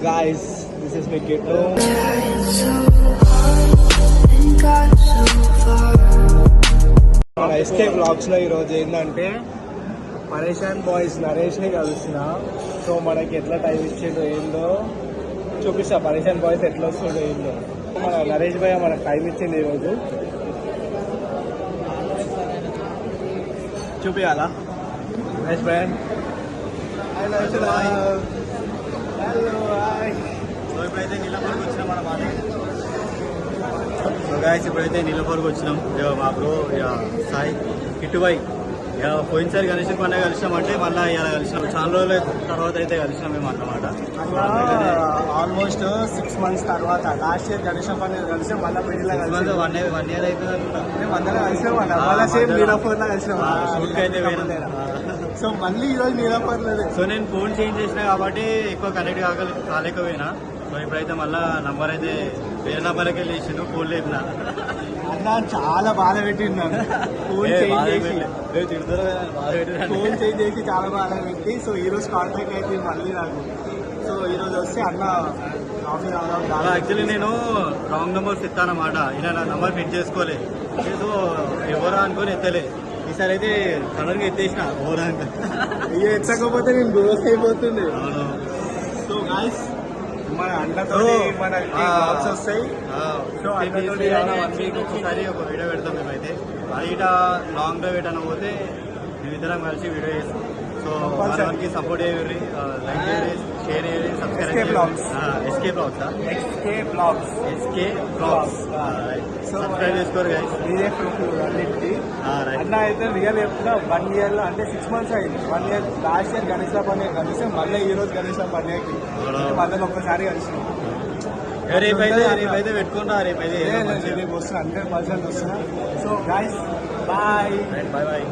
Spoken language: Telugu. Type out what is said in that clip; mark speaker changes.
Speaker 1: guys, this is Mikito. మన ఎస్కే బ్లాగ్స్ లో ఈరోజు ఏంటంటే పరేషాన్ బాయ్స్ నరేష్ని కలుస్తున్న. సో మనకి ఎట్లా టైం ఇచ్చిండో ఏందో చూపిస్తా. పరేషాన్ బాయ్స్ ఎట్లా వస్తుండో ఏందో. మన నరేష్ భయ్య మనకు టైం ఇచ్చింది ఈరోజు. చూపియాలా నరేష్ భయ్య?
Speaker 2: ఇప్పుడైతే నీలపూర్కి వచ్చినాం అన్నమాట. సో గాయస్ ఇప్పుడైతే నీలపూర్కి వచ్చినాం. మా బ్రో సాయి కిట్టుబాయ్ పోయినసారి గణేష్ పండుగ కలిసినామంటే మళ్ళీ ఇలా కలిసినాం. చాలా రోజుల తర్వాత అయితే కలిసినాం మేము అన్నమాట.
Speaker 1: ఆల్మోస్ట్ 6 months తర్వాత లాస్ట్ ఇయర్ గణేష్ పండుగ కలిసి మళ్ళీ పెళ్లిలో కలిసి
Speaker 2: 1 year అయిపోయింది అనుకుంటా.
Speaker 1: మేము అందరం కలిసినాం అన్న. మళ్ళీ సేమ్ నీలపూర్లో కలిసినాం.
Speaker 2: షూట్కి అయితే పోయినా.
Speaker 1: సో మళ్ళీ ఈరోజు నీలపూర్లోనే.
Speaker 2: సో నేను ఫోన్ చేంజ్ చేసినా కాబట్టి ఎక్కువ కనెక్ట్ కాలేకపోయినా. సో ఇప్పుడైతే మళ్ళీ నంబర్ అయితే వేరే నంబర్కి వెళ్ళి ఇచ్చిండు. ఫోన్ లేపిన
Speaker 1: అన్న చాలా బాధ పెట్టిండు. ఫోన్ చేంజ్ చేసి చాలా బాధ పెట్టి సో ఈ రోజు కాంటాక్ట్ అయితే మళ్ళీ నాకు. సో ఈ రోజు వస్తే అన్న ఆఫీస్
Speaker 2: యాక్చువల్లీ నేను రాంగ్ నెంబర్స్ ఇస్తానమాట. ఇలా నా నెంబర్ ఫిట్ చేసుకోలే. ఏదో ఎవరా అనుకొని ఎత్తలే. ఈసారి అయితే సడన్గా ఎత్తేసిన ఓరా అంటే.
Speaker 1: ఇక ఎత్తకపోతే నేను గ్రోస్ అయిపోతుంది. సో గాయ్స్ మన అన్నతో మనకి బ్లాగ్స్ వస్తాయి. సో అన్నతోటి
Speaker 2: 1 week ఒకసారి ఒక వీడియో పెడతాం మేమైతే. అది ఇట లాంగ్ డ్రైవ్ ఎటన్నా పోతే మేమిద్దరం కలిసి వీడియో చేస్తాం. సో మనకి సపోర్ట్ చేయండి, లైక్ చేయండి, షేర్ చేయండి, సబ్స్క్రైబ్ చేయండి. ఎస్కే బ్లాగ్స్ సబ్స్క్రైబ్ చేసుకోరు గైస్.
Speaker 1: ఇదే ప్రూఫ్ అన్నింటికి. అన్న అయితే రియల్ చెప్తున్నా 1 year లో అంటే 6 months అయింది. 1 year లాస్ట్ ఇయర్ గణేష్ పండుగ కలిసి మళ్ళీ ఈ రోజు గణేష్ పండుగకి మళ్ళీ ఒక్కసారి కలిసినాం.
Speaker 2: రేపైతే పెట్టుకుంటా. రేపు
Speaker 1: వస్తున్నా 100% వస్తున్నా. So guys bye.